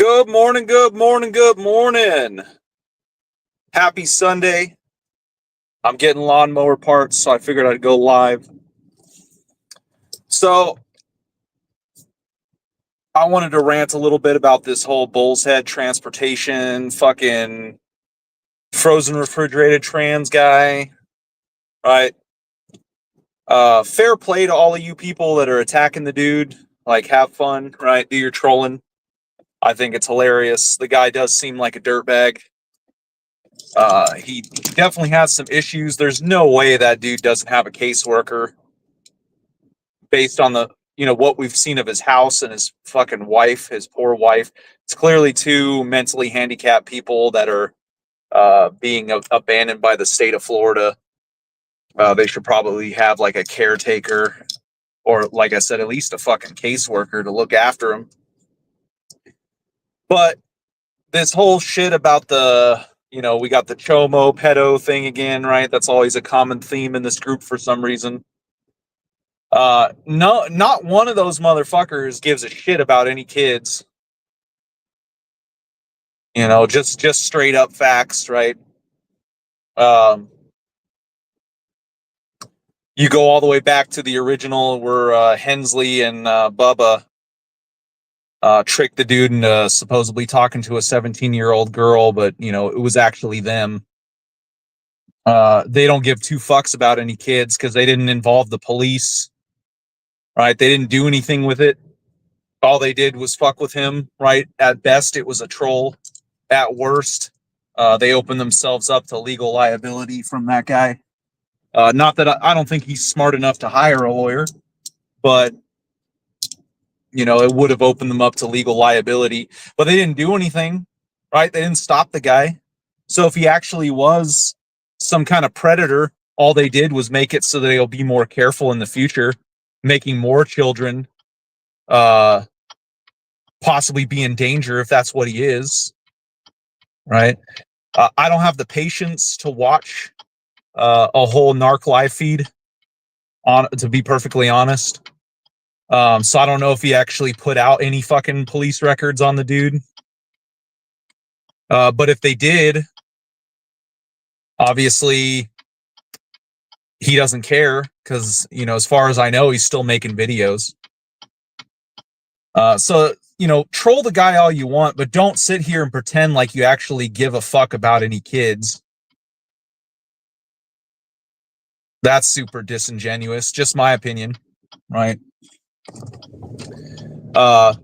Good morning, good morning, good morning. Happy Sunday. I'm getting lawnmower parts, so I figured I'd go live. So, I wanted to rant a little bit about this whole Bull's Head transportation, fucking frozen refrigerated trans guy, right? Fair play to all of you people that are attacking the dude. Like, have fun, right? Do your trolling. I think it's hilarious. The guy does seem like a dirtbag. He definitely has some issues. There's no way that dude doesn't have a caseworker based on what we've seen of his house and his fucking wife, his poor wife. It's clearly two mentally handicapped people that are being abandoned by the state of Florida. They should probably have like a caretaker or, like I said, at least a fucking caseworker to look after him. But this whole shit about we got the chomo pedo thing again, right? That's always a common theme in this group for some reason. No, not one of those motherfuckers gives a shit about any kids. Just straight up facts, right? You go all the way back to the original where Hensley and Bubba tricked the dude into supposedly talking to a 17-year-old girl, but it was actually them. They don't give two fucks about any kids because they didn't involve the police, right? They didn't do anything with it. All they did was fuck with him, right? At best, it was a troll. At worst, they opened themselves up to legal liability from that guy. Not that I don't think he's smart enough to hire a lawyer, but it would have opened them up to legal liability. But they didn't do anything, right? They didn't stop the guy. So if he actually was some kind of predator, all they did was make it so that they'll be more careful in the future, making more children possibly be in danger if that's what he is, right? I don't have the patience to watch a whole narc live feed, to be perfectly honest. So I don't know if he actually put out any fucking police records on the dude. But if they did, obviously he doesn't care because, as far as I know, he's still making videos. So troll the guy all you want, but don't sit here and pretend like you actually give a fuck about any kids. That's super disingenuous, just my opinion, right? What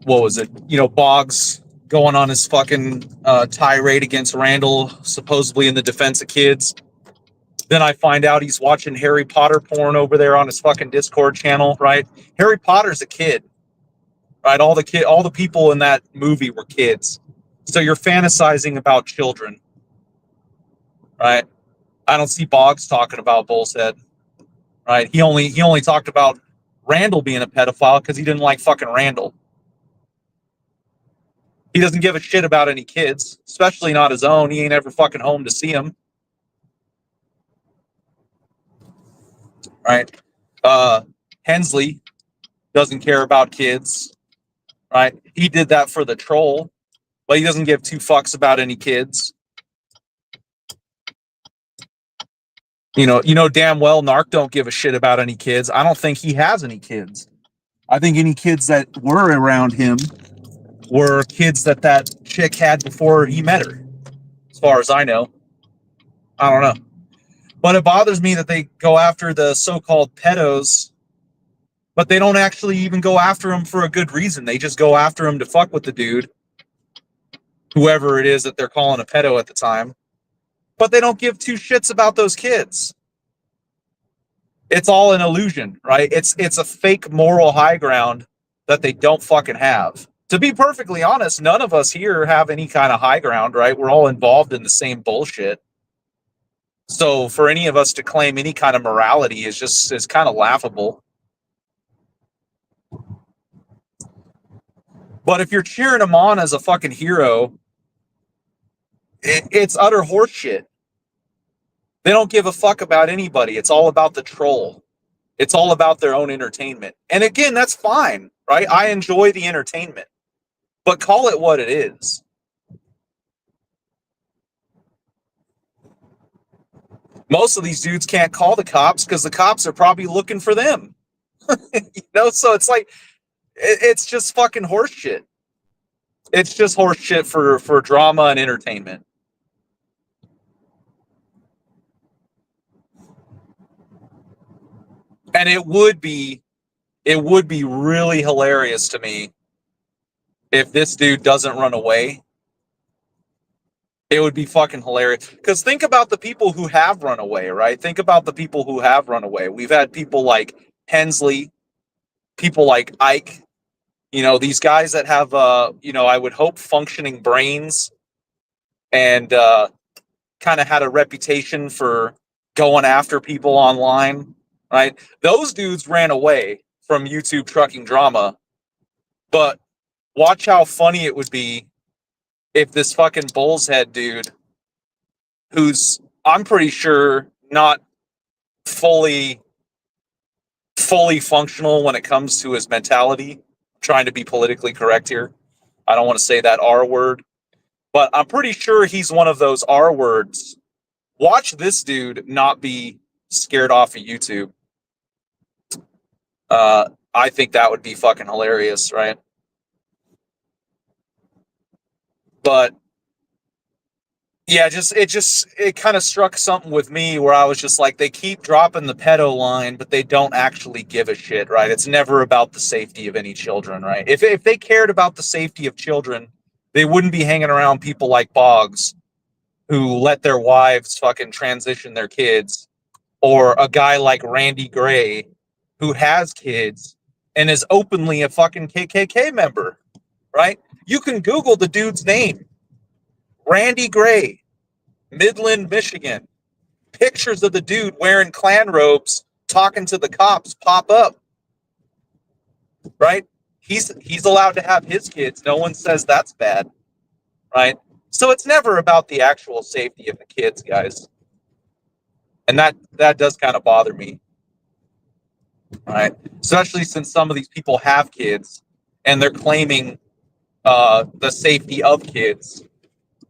was it? Boggs going on his fucking tirade against Randall, supposedly in the defense of kids. Then I find out he's watching Harry Potter porn over there on his fucking Discord channel, right? Harry Potter's a kid, right? All the people in that movie were kids. So you're fantasizing about children, right? I don't see Boggs talking about Bull's Head, right? He only talked about Randall being a pedophile because he didn't like fucking Randall. He doesn't give a shit about any kids, especially not his own. He ain't ever fucking home to see them, right? Hensley doesn't care about kids, right? He did that for the troll, but he doesn't give two fucks about any kids. Damn well Narc don't give a shit about any kids. I don't think he has any kids. I think any kids that were around him were kids that chick had before he met her, as far as I know. I don't know. But it bothers me that they go after the so-called pedos, but they don't actually even go after him for a good reason. They just go after him to fuck with the dude, whoever it is that they're calling a pedo at the time. But they don't give two shits about those kids. It's all an illusion, right? It's a fake moral high ground that they don't fucking have. To be perfectly honest, none of us here have any kind of high ground, right? We're all involved in the same bullshit. So for any of us to claim any kind of morality is kind of laughable. But if you're cheering him on as a fucking hero, it's utter horseshit. They don't give a fuck about anybody. It's all about the troll. It's all about their own entertainment. And again, that's fine, right? I enjoy the entertainment. but call it what it is. Most of these dudes can't call the cops because the cops are probably looking for them. So it's like it's just fucking horseshit. It's just horseshit for drama and entertainment. And it would be really hilarious to me if this dude doesn't run away. It would be fucking hilarious. Because think about the people who have run away, right? Think about the people who have run away. We've had people like Hensley, people like Ike, these guys that have, I would hope functioning brains and kind of had a reputation for going after people online, right? Those dudes ran away from YouTube trucking drama. But watch how funny it would be if this fucking Bull's Head dude, who's, I'm pretty sure, not fully functional when it comes to his mentality, trying to be politically correct here. I don't want to say that R word, but I'm pretty sure he's one of those R words. Watch this dude not be scared off of YouTube. I think that would be fucking hilarious, right? But yeah, it kind of struck something with me where I was just like, they keep dropping the pedo line, but they don't actually give a shit, right? It's never about the safety of any children, right? If they cared about the safety of children, they wouldn't be hanging around people like Boggs who let their wives fucking transition their kids, or a guy like Randy Gray who has kids and is openly a fucking KKK member, right? You can Google the dude's name. Randy Gray, Midland, Michigan. Pictures of the dude wearing Klan robes talking to the cops pop up. Right? He's allowed to have his kids. No one says that's bad. Right? So it's never about the actual safety of the kids, guys. And that does kind of bother me. Right? Especially since some of these people have kids and they're claiming the safety of kids.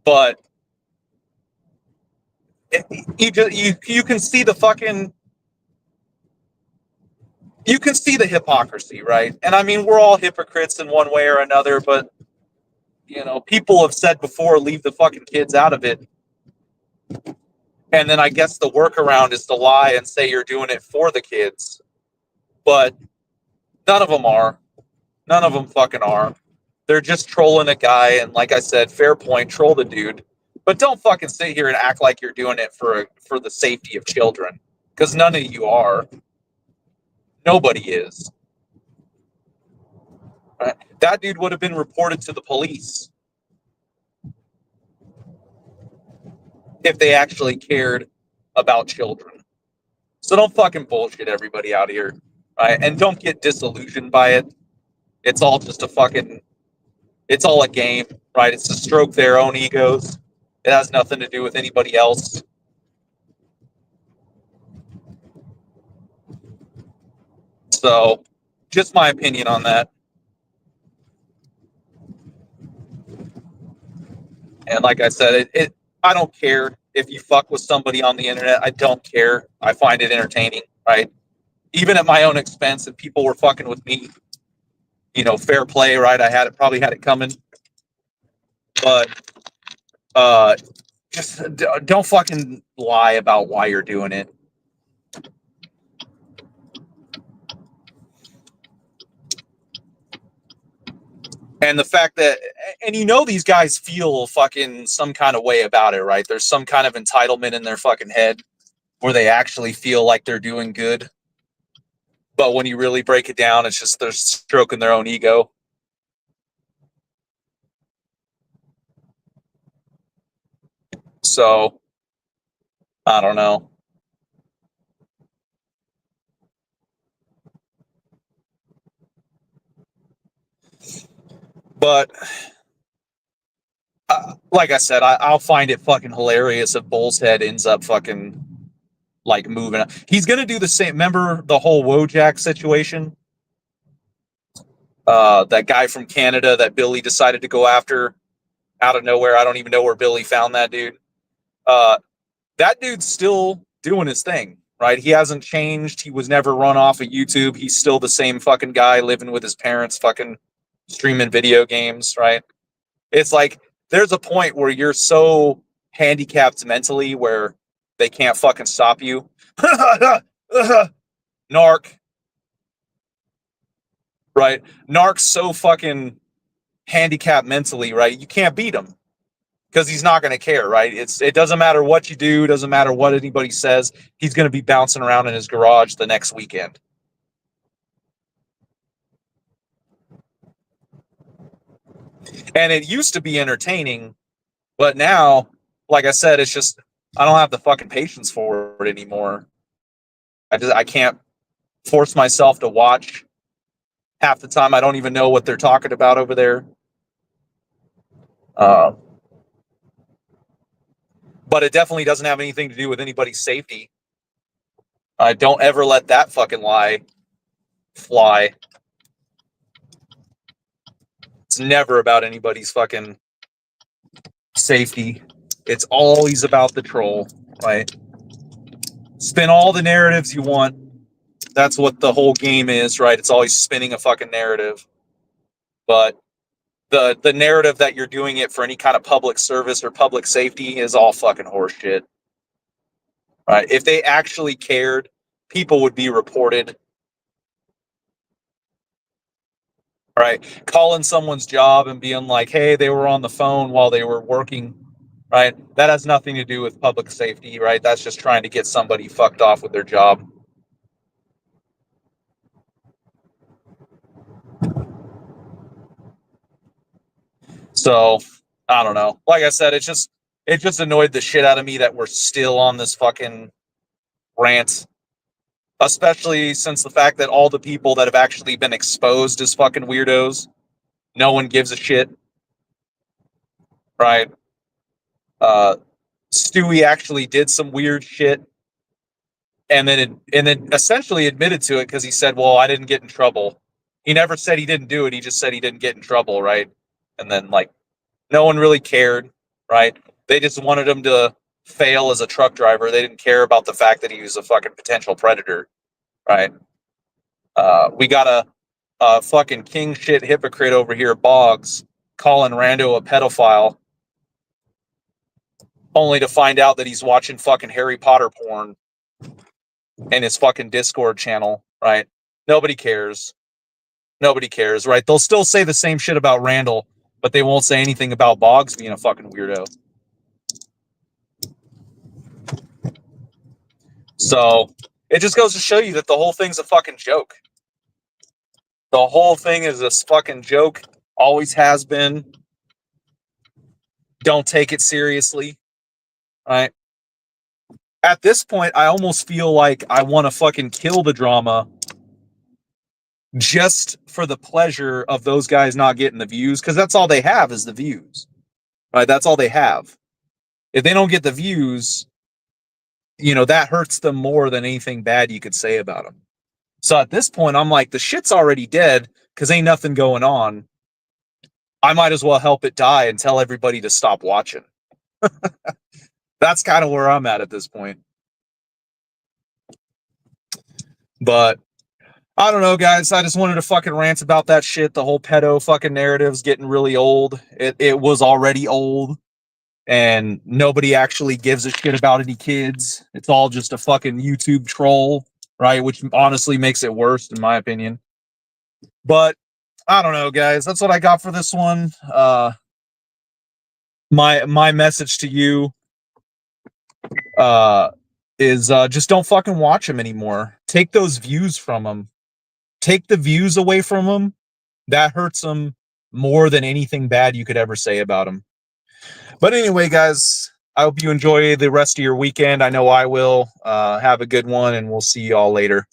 But you can see the fucking, you can see the hypocrisy, right? And I mean, we're all hypocrites in one way or another, but people have said before, leave the fucking kids out of it. And then I guess the workaround is to lie and say you're doing it for the kids. But none of them are. None of them fucking are. They're just trolling a guy, and like I said, fair point, troll the dude. But don't fucking sit here and act like you're doing it for the safety of children, because none of you are. Nobody is. Right? That dude would have been reported to the police if they actually cared about children. So don't fucking bullshit everybody out here, right? And don't get disillusioned by it. It's all just it's all a game, right? It's to stroke their own egos. It has nothing to do with anybody else. So, just my opinion on that. And like I said, I don't care if you fuck with somebody on the internet. I don't care. I find it entertaining, right? Even at my own expense, if people were fucking with me, fair play, right? I probably had it coming. But just don't fucking lie about why you're doing it. And the fact that, and these guys feel fucking some kind of way about it, right? There's some kind of entitlement in their fucking head where they actually feel like they're doing good. But when you really break it down, it's just they're stroking their own ego. So, I don't know. But like I said, I'll find it fucking hilarious if Bull's Head ends up fucking like moving. He's gonna do the same. Remember the whole Wojak situation? That guy from Canada that Billy decided to go after out of nowhere. I don't even know where Billy found that dude. Uh, that dude's still doing his thing, right? He hasn't changed. He was never run off of YouTube. He's still the same fucking guy living with his parents, fucking streaming video games, right? It's like there's a point where you're so handicapped mentally where they can't fucking stop you. Narc, right? Narc's so fucking handicapped mentally, right? You can't beat him because he's not going to care, right? It doesn't matter what you do, doesn't matter what anybody says. He's going to be bouncing around in his garage the next weekend. And it used to be entertaining, but now, like I said, it's just I don't have the fucking patience for it anymore. I can't force myself to watch. Half the time I don't even know what they're talking about over there. But it definitely doesn't have anything to do with anybody's safety. Don't ever let that fucking lie fly. It's never about anybody's fucking safety. It's always about the troll, right? Spin all the narratives you want. That's what the whole game is, right? It's always spinning a fucking narrative. But the narrative that you're doing it for any kind of public service or public safety is all fucking horseshit. Right? If they actually cared, people would be reported. Right? Calling someone's job and being like, hey, they were on the phone while they were working. Right? That has nothing to do with public safety, right? That's just trying to get somebody fucked off with their job. So, I don't know. Like I said, it just annoyed the shit out of me that we're still on this fucking rant. Especially since the fact that all the people that have actually been exposed as fucking weirdos, no one gives a shit. Right? Stewie actually did some weird shit and then essentially admitted to it because he said, well, I didn't get in trouble. He never said he didn't do it. He just said he didn't get in trouble, right? And then, like, no one really cared, right? They just wanted him to fail as a truck driver. They didn't care about the fact that he was a fucking potential predator, right? We got a fucking king shit hypocrite over here, Boggs, calling Rando a pedophile, only to find out that he's watching fucking Harry Potter porn in his fucking Discord channel, right? Nobody cares. Nobody cares, right? They'll still say the same shit about Randall, but they won't say anything about Boggs being a fucking weirdo. So it just goes to show you that the whole thing's a fucking joke. The whole thing is a fucking joke. Always has been. Don't take it seriously. Right? At this point, I almost feel like I want to fucking kill the drama just for the pleasure of those guys not getting the views, because that's all they have is the views. Right? That's all they have. If they don't get the views, you know, that hurts them more than anything bad you could say about them. So at this point, I'm like, the shit's already dead because ain't nothing going on. I might as well help it die and tell everybody to stop watching. That's kind of where I'm at this point. But I don't know, guys. I just wanted to fucking rant about that shit. The whole pedo fucking narrative's getting really old. It was already old. And nobody actually gives a shit about any kids. It's all just a fucking YouTube troll, right? Which honestly makes it worse, in my opinion. But I don't know, guys. That's what I got for this one. My message to you is just don't fucking watch them anymore. Take those views from them. Take the views away from them. That hurts them more than anything bad you could ever say about them. But anyway, guys, I hope you enjoy the rest of your weekend. I know I will. Have a good one, and we'll see you all later.